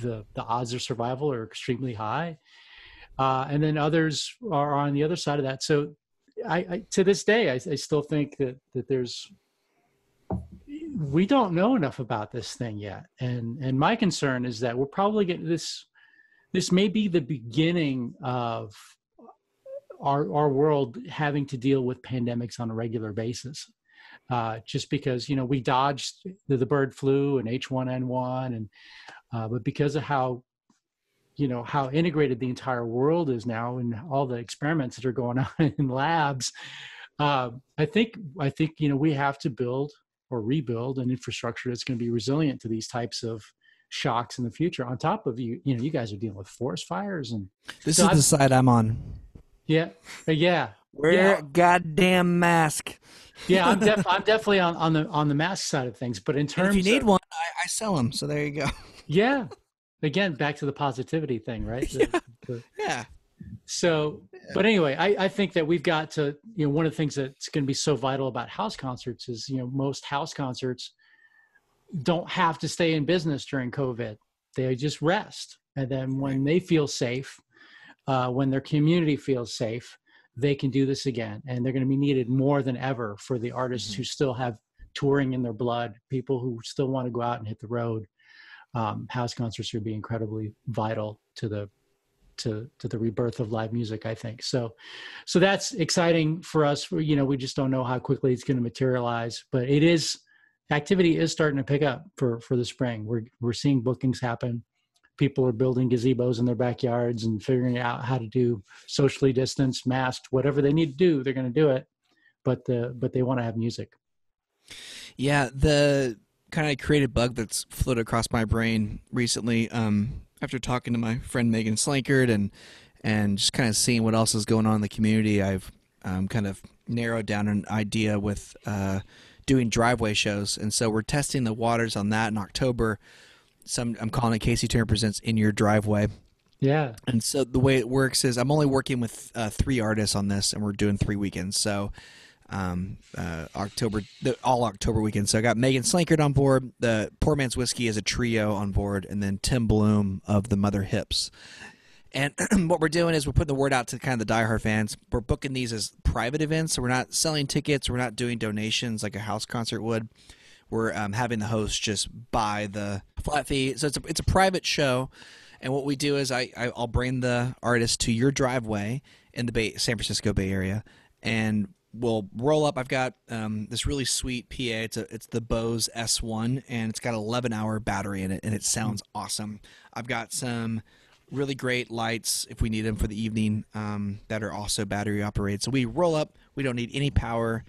the odds of survival are extremely high. And then others are on the other side of that. So I to this day, I still think that we don't know enough about this thing yet, and my concern is that we're probably getting this. This may be the beginning of our world having to deal with pandemics on a regular basis, just because, we dodged the bird flu and H1N1, and but because of how integrated the entire world is now and all the experiments that are going on in labs, I think we have to build or rebuild an infrastructure that's going to be resilient to these types of shocks in the future. On top of you guys are dealing with forest fires, and this is the side I'm on. Wear a goddamn mask. I'm definitely on the mask side of things. But in terms, and if you need one, I sell them. So there you go. Yeah, again, back to the positivity thing, right? Yeah. So, but anyway, I think that we've got to, one of the things that's going to be so vital about house concerts is, most house concerts don't have to stay in business during COVID. They just rest. And then when they feel safe, when their community feels safe, they can do this again. And they're going to be needed more than ever for the artists who still have touring in their blood, people who still want to go out and hit the road. House concerts are be incredibly vital to to the rebirth of live music, I think. So that's exciting for us. We just don't know how quickly it's going to materialize, but activity is starting to pick up for the spring. We're seeing bookings happen. People are building gazebos in their backyards and figuring out how to do socially distanced, masked, whatever they need to do, they're going to do it. But they want to have music. Yeah, the kind of creative bug that's floated across my brain recently, after talking to my friend Megan Slankard and just kind of seeing what else is going on in the community, I've kind of narrowed down an idea with doing driveway shows. And so we're testing the waters on that in October. I'm calling it Casey Turner Presents In Your Driveway. Yeah. And so the way it works is I'm only working with 3 artists on this, and we're doing 3 weekends. So all October weekend. So I got Megan Slankard on board, the Poor Man's Whiskey as a trio on board, and then Tim Bloom of the Mother Hips. And what we're doing is we're putting the word out to kind of the diehard fans. We're booking these as private events, so we're not selling tickets. We're not doing donations like a house concert would. We're having the host just buy the flat fee. So it's a private show. And what we do is I'll bring the artist to your driveway in the San Francisco Bay Area, and we'll roll up. I've got this really sweet PA. It's the Bose S1, and it's got an 11-hour battery in it, and it sounds awesome. I've got some really great lights if we need them for the evening that are also battery operated. So we roll up. We don't need any power.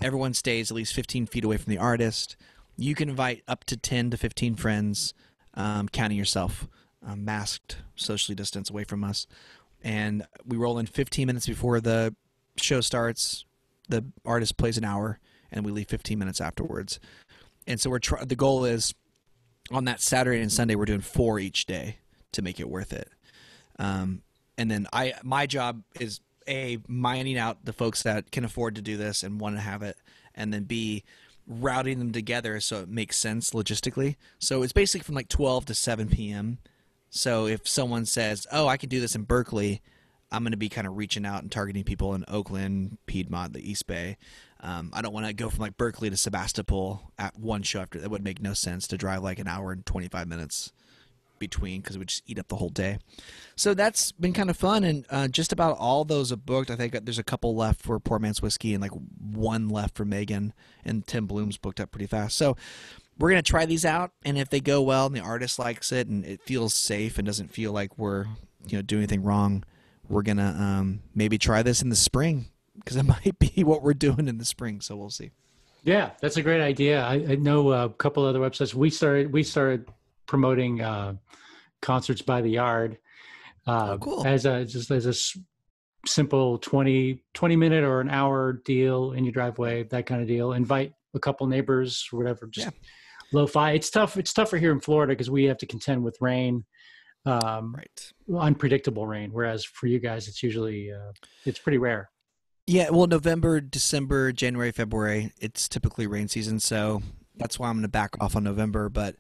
Everyone stays at least 15 feet away from the artist. You can invite up to 10 to 15 friends, counting yourself, masked, socially distanced away from us. And we roll in 15 minutes before the show starts. The artist plays an hour, and we leave 15 minutes afterwards. And so the goal is on that Saturday and Sunday we're doing 4 each day to make it worth it. And then my job is A, mining out the folks that can afford to do this and want to have it, and then B, routing them together so it makes sense logistically. So it's basically from like 12 to 7 p.m. So if someone says, oh, I can do this in Berkeley, I'm going to be kind of reaching out and targeting people in Oakland, Piedmont, the East Bay. I don't want to go from like Berkeley to Sebastopol at one show after. That would make no sense to drive like an hour and 25 minutes between, because it would just eat up the whole day. So that's been kind of fun, and just about all those are booked. I think there's a couple left for Poor Man's Whiskey and like 1 left for Megan, and Tim Bloom's booked up pretty fast. So we're going to try these out, and if they go well and the artist likes it and it feels safe and doesn't feel like we're doing anything wrong, we're going to maybe try this in the spring, because it might be what we're doing in the spring. So we'll see. Yeah, that's a great idea. I know a couple other websites. We started promoting concerts by the yard cool. as a simple 20 minute or an hour deal in your driveway, that kind of deal. Invite a couple neighbors or whatever, just lo-fi. It's tougher here in Florida because we have to contend with rain, right, unpredictable rain, whereas for you guys it's usually it's pretty rare. Yeah, well, November, December, January, February, it's typically rain season, so that's why I'm going to back off on November. But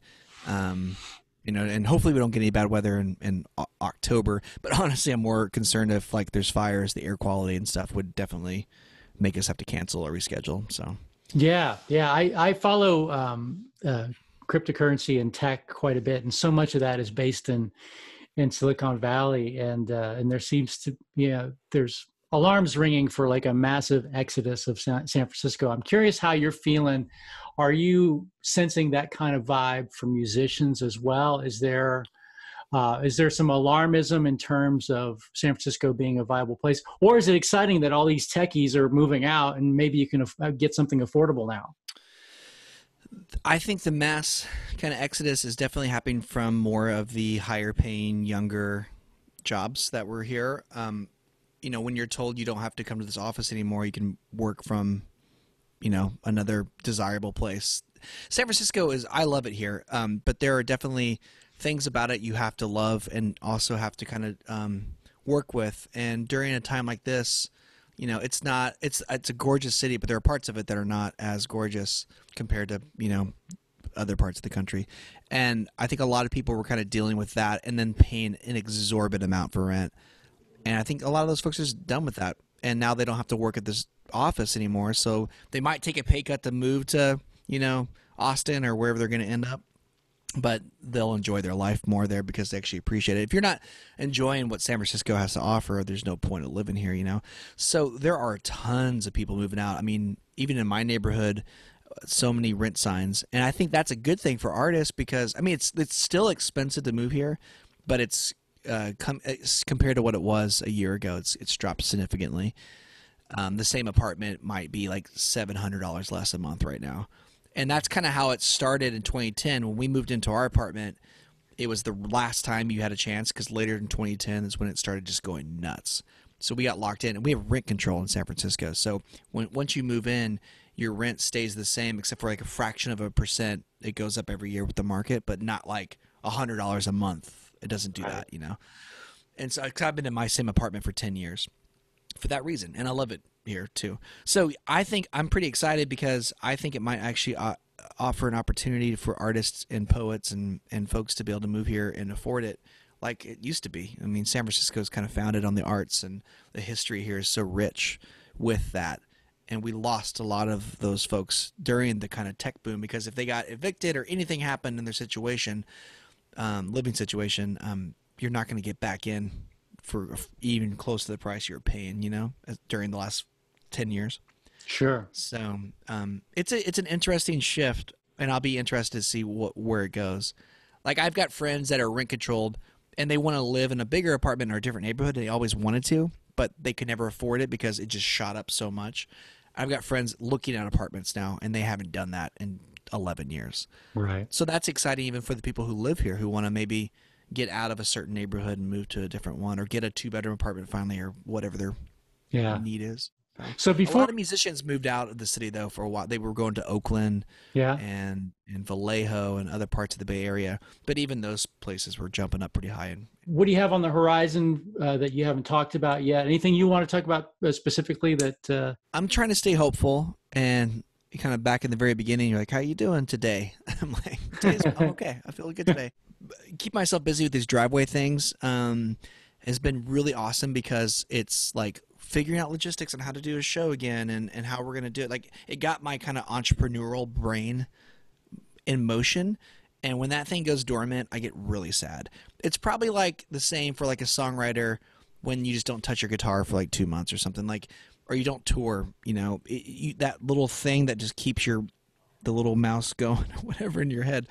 and hopefully we don't get any bad weather in October. But honestly, I'm more concerned if like there's fires, the air quality and stuff would definitely make us have to cancel or reschedule. So yeah, I follow cryptocurrency and tech quite a bit, and so much of that is based in Silicon Valley, and there seems to there's alarms ringing for like a massive exodus of San Francisco. I'm curious how you're feeling. Are you sensing that kind of vibe from musicians as well? Is there some alarmism in terms of San Francisco being a viable place? Or is it exciting that all these techies are moving out and maybe you can get something affordable now? I think the mass kind of exodus is definitely happening from more of the higher paying, younger jobs that were here. When you're told you don't have to come to this office anymore, you can work from, another desirable place. San Francisco I love it here, but there are definitely things about it you have to love and also have to kind of work with. And during a time like this, it's a gorgeous city, but there are parts of it that are not as gorgeous compared to, other parts of the country. And I think a lot of people were kind of dealing with that and then paying an exorbitant amount for rent. And I think a lot of those folks are just done with that. And now they don't have to work at this office anymore. So they might take a pay cut to move to, Austin or wherever they're going to end up. but they'll enjoy their life more there because they actually appreciate it. If you're not enjoying what San Francisco has to offer, there's no point of living here, you know? So there are tons of people moving out. I mean, even in my neighborhood, so many rent signs. And I think that's a good thing for artists because, I mean, it's still expensive to move here, but it's compared to what it was a year ago, it's dropped significantly. The same apartment might be like $700 less a month right now. And that's kind of how it started in 2010. When we moved into our apartment, it was the last time you had a chance because later in 2010 is when it started just going nuts. So we got locked in, and we have rent control in San Francisco. So once you move in, your rent stays the same except for like a fraction of a percent. It goes up every year with the market, but not like $100 a month. It doesn't do that, you know. And so I've been in my same apartment for 10 years for that reason, and I love it here too. So I think I'm pretty excited because I think it might actually offer an opportunity for artists and poets and folks to be able to move here and afford it like it used to be. I mean, San Francisco is kind of founded on the arts, and the history here is so rich with that. And we lost a lot of those folks during the kind of tech boom because if they got evicted or anything happened in their situation, living situation, you're not going to get back in for even close to the price you were paying, you know, during the last 10 years. Sure. So it's an interesting shift, and I'll be interested to see where it goes. Like I've got friends that are rent controlled, and they want to live in a bigger apartment or a different neighborhood. They always wanted to, but they could never afford it because it just shot up so much. I've got friends looking at apartments now, and they haven't done that in 11 years. Right. So that's exciting even for the people who live here who want to maybe get out of a certain neighborhood and move to a different one, or get a 2-bedroom apartment finally, or whatever their need is. So before a lot of musicians moved out of the city though for a while. They were going to Oakland, and Vallejo and other parts of the Bay Area, but even those places were jumping up pretty high. And what do you have on the horizon that you haven't talked about yet? Anything you want to talk about specifically that? I'm trying to stay hopeful, and kind of back in the very beginning, you're like, "How you doing today?" I'm like, "I'm okay. I feel good today." Keep myself busy with these driveway things has been really awesome because it's like figuring out logistics on how to do a show again and how we're going to do it. Like it got my kind of entrepreneurial brain in motion. And when that thing goes dormant, I get really sad. It's probably like the same for like a songwriter when you just don't touch your guitar for like 2 months or something, like, or you don't tour, you know, that little thing that just keeps the little mouse going or whatever in your head.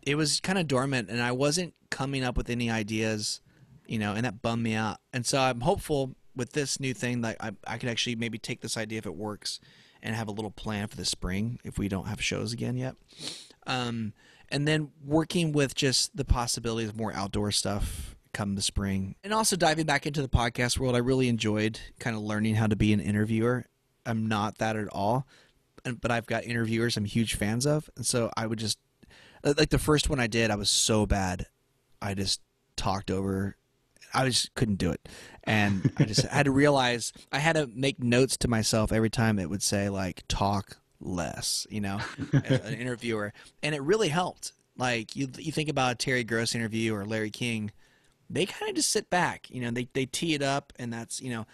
It was kind of dormant, and I wasn't coming up with any ideas, you know, and that bummed me out. And so I'm hopeful with this new thing that I could actually maybe take this idea if it works and have a little plan for the spring if we don't have shows again yet. And then working with just the possibilities of more outdoor stuff come the spring. And also diving back into the podcast world, I really enjoyed kind of learning how to be an interviewer. I'm not that at all, but I've got interviewers I'm huge fans of. And so I would just, like the first one I did, I was so bad. I just talked over. I just couldn't do it. And I just had to realize I had to make notes to myself every time it would say like, talk less, you know, as an interviewer. And it really helped. Like you think about a Terry Gross interview or Larry King, they kind of just sit back, you know, they tee it up, and that's, you know,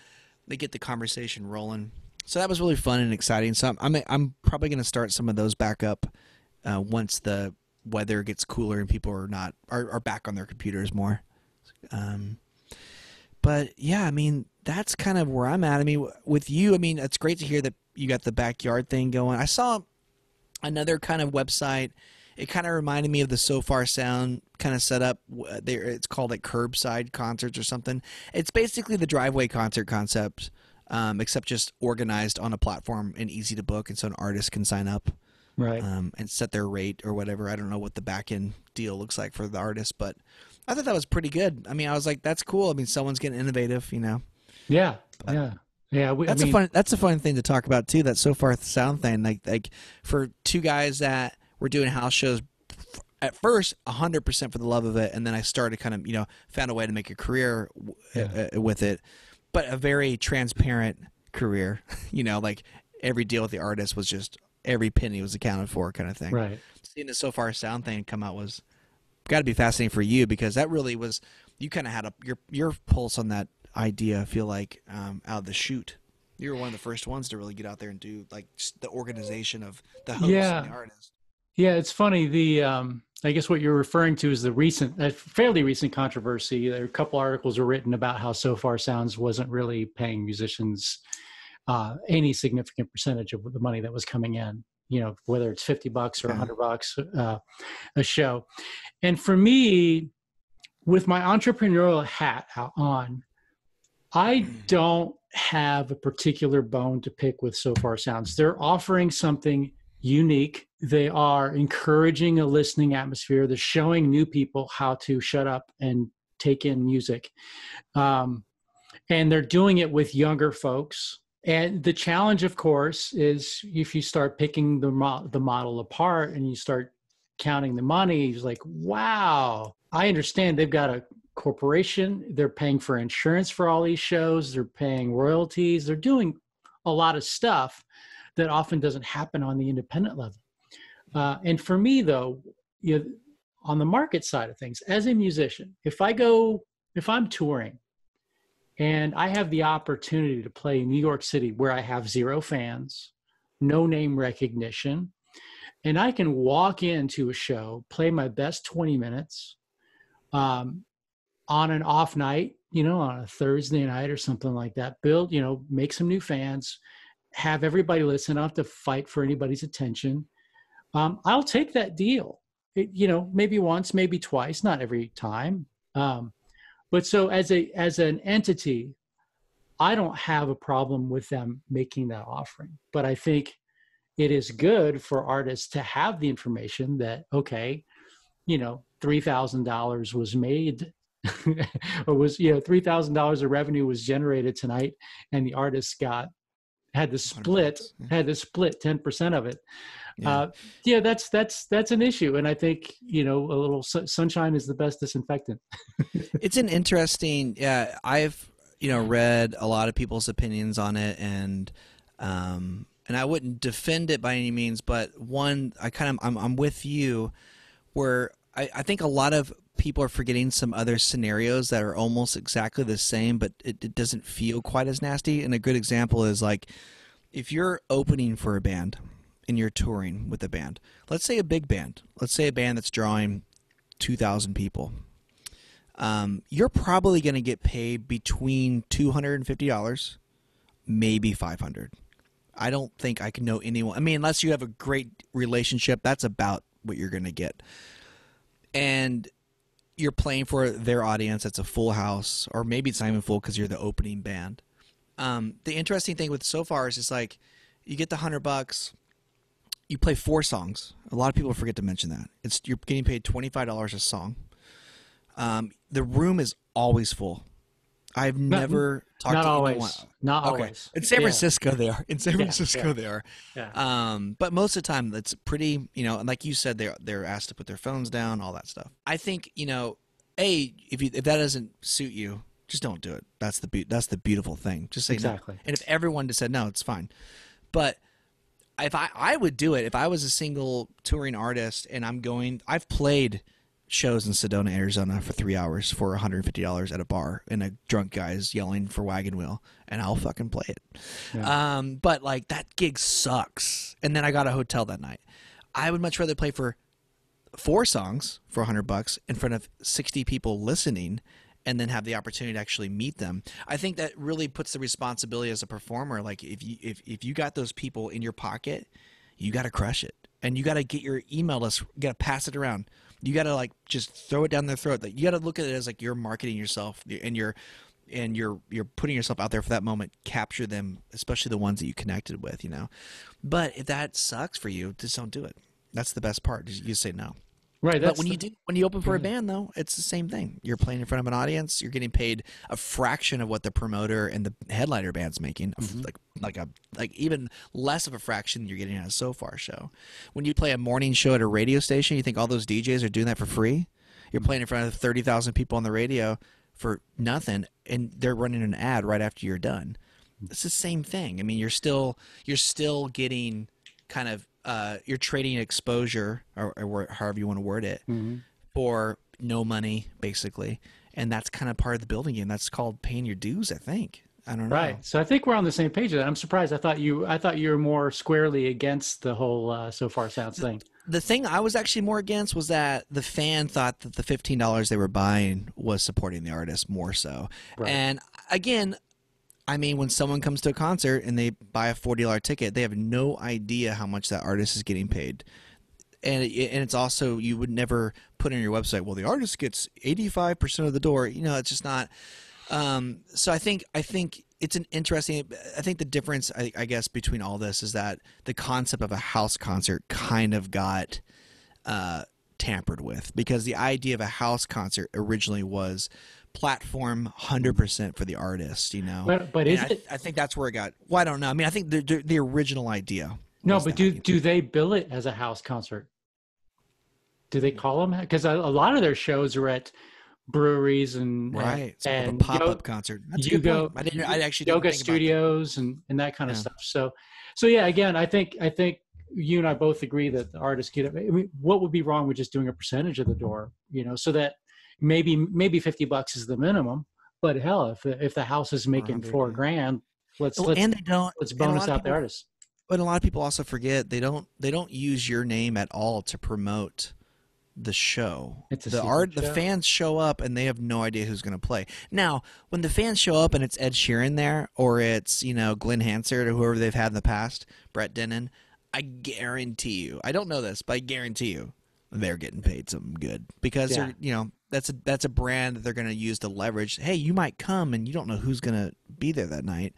they get the conversation rolling. So that was really fun and exciting. So I'm probably going to start some of those back up once the weather gets cooler and people are back on their computers more. But yeah, I mean, that's kind of where I'm at. I mean, with you, I mean, it's great to hear that you got the backyard thing going. I saw another kind of website. It kind of reminded me of the So Far Sound kind of setup. It's called like curbside concerts or something. It's basically the driveway concert concept, except just organized on a platform and easy to book, and so an artist can sign up. Right. And set their rate or whatever. I don't know what the back end deal looks like for the artist, but I thought that was pretty good. I mean, I was like, that's cool. I mean, someone's getting innovative, you know? Yeah. Yeah. Yeah. That's a fun thing to talk about too. That So Far Sound thing, like for two guys that were doing house shows at first 100% for the love of it. And then I started kind of, you know, found a way to make a career with it, but a very transparent career, you know, like every deal with the artist was just, every penny was accounted for kind of thing. Right. Seeing the So Far Sound thing come out was got to be fascinating for you, because that really was, you kind of had your pulse on that idea, I feel like, out of the chute. You were one of the first ones to really get out there and do like just the organization of the host and the artist. Yeah, it's funny. I guess what you're referring to is the fairly recent controversy. There are a couple articles were written about how So Far Sounds wasn't really paying musicians any significant percentage of the money that was coming in. You know, whether it's $50 or $100 a show. And for me, with my entrepreneurial hat on, I don't have a particular bone to pick with So Far Sounds. They're offering something unique. They are encouraging a listening atmosphere. They're showing new people how to shut up and take in music. And they're doing it with younger folks. And the challenge, of course, is if you start picking the model apart and you start counting the money, it's like, wow, I understand they've got a corporation. They're paying for insurance for all these shows. They're paying royalties. They're doing a lot of stuff that often doesn't happen on the independent level. And for me, though, on the market side of things, as a musician, if I'm touring and I have the opportunity to play in New York City where I have zero fans, no name recognition, and I can walk into a show, play my best 20 minutes on an off night, on a Thursday night or something like that, make some new fans, have everybody listen. I don't have to fight for anybody's attention. I'll take that deal, maybe once, maybe twice, not every time. But so as an entity, I don't have a problem with them making that offering. But I think it is good for artists to have the information that, okay, $3,000 was made or was, $3,000 of revenue was generated tonight, and the artist had to split 10% of it. That's an issue. And I think, a little sunshine is the best disinfectant. It's an interesting, I've, read a lot of people's opinions on it, and I wouldn't defend it by any means, but I'm with you where I think a lot of people are forgetting some other scenarios that are almost exactly the same, but it doesn't feel quite as nasty. And a good example is like, if you're opening for a band and you're touring with a band, let's say a big band, let's say a band that's drawing 2,000 people, you're probably going to get paid between $250, maybe $500. I don't think I can know anyone. I mean, unless you have a great relationship, that's about what you're going to get. And you're playing for their audience. It's a full house, or maybe it's not even full because you're the opening band. The interesting thing with So Far is like, you get the $100, you play 4 songs. A lot of people forget to mention that. You're getting paid $25 a song. The room is always full. I've never talked to anyone. Not always. In San Francisco, they are. In San Francisco, they are. Yeah. But most of the time, it's pretty. And like you said, they're asked to put their phones down, all that stuff. I think if that doesn't suit you, just don't do it. That's the beautiful thing. Just say exactly. No. And if everyone just said no, it's fine. But if I would do it if I was a single touring artist and I've played shows in Sedona, Arizona for 3 hours for $150 at a bar, and a drunk guy is yelling for Wagon Wheel, and I'll fucking play it. Yeah. But like, that gig sucks. And then I got a hotel that night. I would much rather play for 4 songs for $100 in front of 60 people listening, and then have the opportunity to actually meet them. I think that really puts the responsibility as a performer. Like, if you got those people in your pocket, you got to crush it, and you got to get your email list, you got to pass it around. You got to like just throw it down their throat. Like, you got to look at it as like you're marketing yourself, and you're putting yourself out there for that moment. Capture them, especially the ones that you connected with, But if that sucks for you, just don't do it. That's the best part. You say no. Right. But when you open for a band, though, it's the same thing. You're playing in front of an audience. You're getting paid a fraction of what the promoter and the headliner band's making, like even less of a fraction than you're getting at a So Far show. When you play a morning show at a radio station, you think all those DJs are doing that for free? You're playing in front of 30,000 people on the radio for nothing, and they're running an ad right after you're done. It's the same thing. I mean, you're still getting kind of you're trading exposure, or however you want to word it, for no money, basically. And that's kind of part of the building game. That's called paying your dues, I think. I don't know. Right. So I think we're on the same page with that. I'm surprised. I thought you were more squarely against the whole So Far Sounds thing. The thing I was actually more against was that the fan thought that the $15 they were buying was supporting the artist more so. Right. And again, I mean, when someone comes to a concert and they buy a $40 ticket, they have no idea how much that artist is getting paid. And it's also, you would never put on your website, well, the artist gets 85% of the door. You know, it's just not. So I think it's an interesting. I think the difference, I guess, between all this is that the concept of a house concert kind of got tampered with, because the idea of a house concert originally was platform 100% for the artist. You know, but is it? I think that's where it got. Well, I don't know. I mean, I think the original idea. No, but do they bill it as a house concert? Do they call them? Because a lot of their shows are at breweries and a pop-up concert. That's you go. I actually yoga studios and that kind of stuff. So yeah. Again, I think you and I both agree that the artists get it. I mean, what would be wrong with just doing a percentage of the door? You know, so that maybe $50 is the minimum. But hell, if the house is making $4,000, let's bonus out the artists. But a lot of people also forget they don't use your name at all to promote the show. The fans show up and they have no idea who's going to play. Now, when the fans show up and it's Ed Sheeran there, or it's, you know, Glenn Hansard or whoever they've had in the past, Brett Dennen, I guarantee you, I don't know this, but I guarantee you they're getting paid something good, because they're, you know, that's a brand that they're going to use to leverage. Hey, you might come and you don't know who's going to be there that night.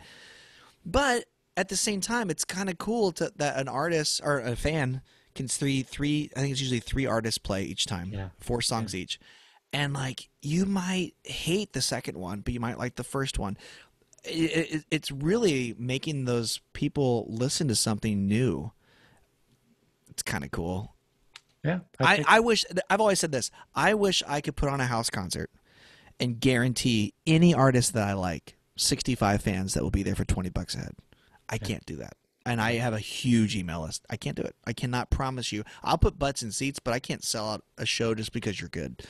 But at the same time, it's kind of cool that an artist or a fan can three. I think it's usually 3 artists play each time, 4 songs each, and like, you might hate the second one, but you might like the first one. It's really making those people listen to something new. It's kind of cool. Yeah, I wish. I've always said this. I wish I could put on a house concert and guarantee any artist that I like 65 fans that will be there for $20 a head. I can't do that. And I have a huge email list. I can't do it. I cannot promise you. I'll put butts in seats, but I can't sell out a show just because you're good.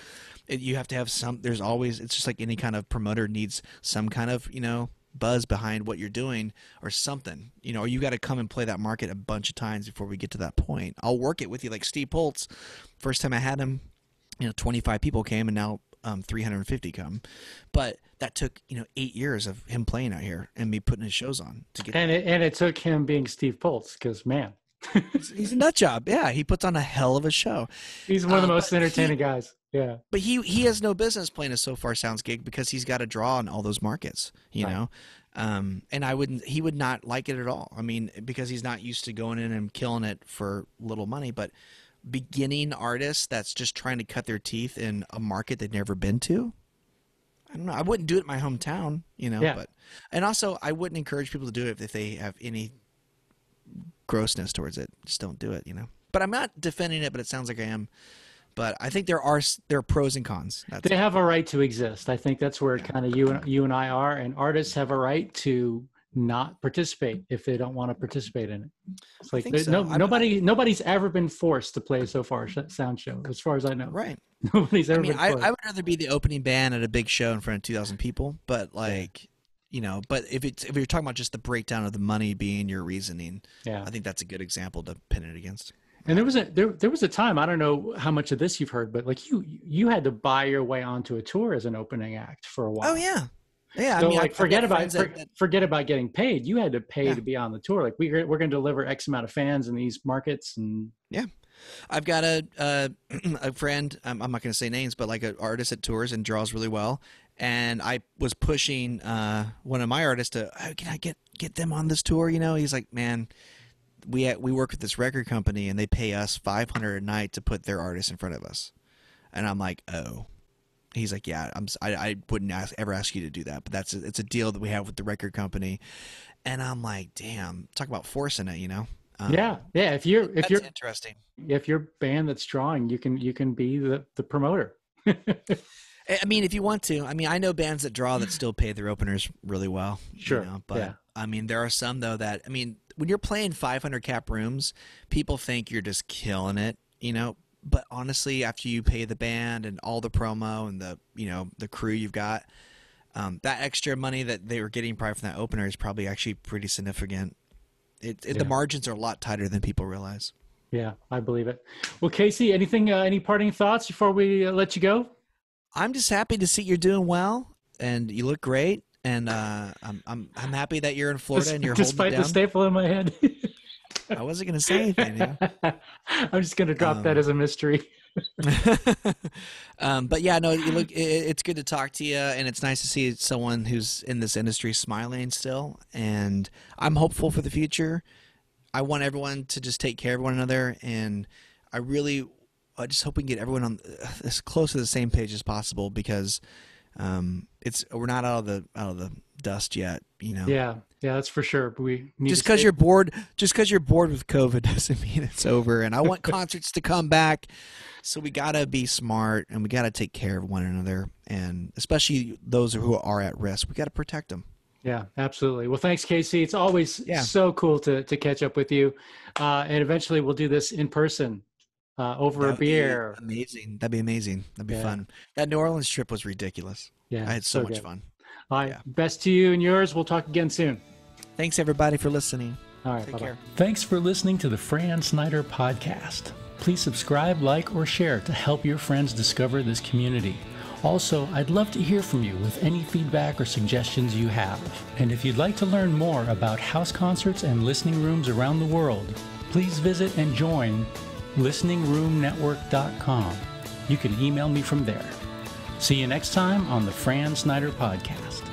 You have to have some. There's always. It's just like any kind of promoter needs some kind of, you know, buzz behind what you're doing or something. You know, or you got to come and play that market a bunch of times before we get to that point. I'll work it with you, like Steve Poltz. First time I had him, you know, 25 people came, and now 350 come, but that took, you know, 8 years of him playing out here and me putting his shows on to get. And it took him being Steve Poltz, because man, he's a nut job. Yeah, he puts on a hell of a show. He's one of the most entertaining guys. Yeah, but he has no business playing a So Far Sounds gig, because he's got to draw on all those markets, you know. And he would not like it at all. I mean, because he's not used to going in and killing it for little money, but beginning artists that's just trying to cut their teeth in a market they've never been to, I don't know. I wouldn't do it in my hometown, you know. But and also I wouldn't encourage people to do it if they have any grossness towards it. Just don't do it, you know. But I'm not defending it, but it sounds like I am. But I think there are pros and cons. They have a right to exist. I think that's where kind of you and I are, and artists have a right to not participate if they don't want to participate in it. It's like nobody's ever been forced to play a So Far Sound show, as far as I know. Right. Nobody's ever been forced. I would rather be the opening band at a big show in front of 2,000 people, but like, you know, but if you're talking about just the breakdown of the money being your reasoning, I think that's a good example to pin it against. And there was a time, I don't know how much of this you've heard, but like you had to buy your way onto a tour as an opening act for a while. Oh yeah. Yeah, so I mean, like, forget about getting paid. You had to pay to be on the tour. Like, we're going to deliver X amount of fans in these markets, and I've got a friend. I'm not going to say names, but like an artist that tours and draws really well. And I was pushing one of my artists to, can I get them on this tour? You know, he's like, man, we work with this record company and they pay us $500 a night to put their artists in front of us. And I'm like, oh. He's like, yeah, I wouldn't ever ask you to do that, but it's a deal that we have with the record company. And I'm like, damn, talk about forcing it, you know? Yeah. If you're interesting. If you're band that's drawing, you can be the promoter. I mean, if you want to. I mean, I know bands that draw that still pay their openers really well. Sure. You know? But I mean, there are some though that, I mean, when you're playing 500 cap rooms, people think you're just killing it, you know? But honestly, after you pay the band and all the promo and the crew you've got, that extra money that they were getting probably from that opener is probably actually pretty significant. The margins are a lot tighter than people realize. Yeah, I believe it. Well, Casey, anything, any parting thoughts before we let you go? I'm just happy to see you're doing well, and you look great. And I'm happy that you're in Florida and you're holding it Despite down. the staple in my head. I wasn't going to say anything. Yeah. I'm just going to drop that as a mystery. But yeah, no, you look. It's good to talk to you, and it's nice to see someone who's in this industry smiling still. And I'm hopeful for the future. I want everyone to just take care of one another, and I just hope we can get everyone on as close to the same page as possible, because we're not out of the dust yet, you know. Yeah, that's for sure. But we need just because you're bored with COVID doesn't mean it's over. And I want concerts to come back, so we gotta be smart and we gotta take care of one another, and especially those who are at risk. We gotta protect them. Yeah, absolutely. Well, thanks, Casey. It's always so cool to catch up with you, and eventually we'll do this in person over a beer. Amazing. That'd be amazing. That'd be fun. That New Orleans trip was ridiculous. Yeah, I had so much fun. All right. Best to you and yours. We'll talk again soon. Thanks, everybody, for listening. All right. Take care. Thanks for listening to the Fran Snyder Podcast. Please subscribe, like, or share to help your friends discover this community. Also, I'd love to hear from you with any feedback or suggestions you have. And if you'd like to learn more about house concerts and listening rooms around the world, please visit and join listeningroomnetwork.com. You can email me from there. See you next time on the Fran Snyder Podcast.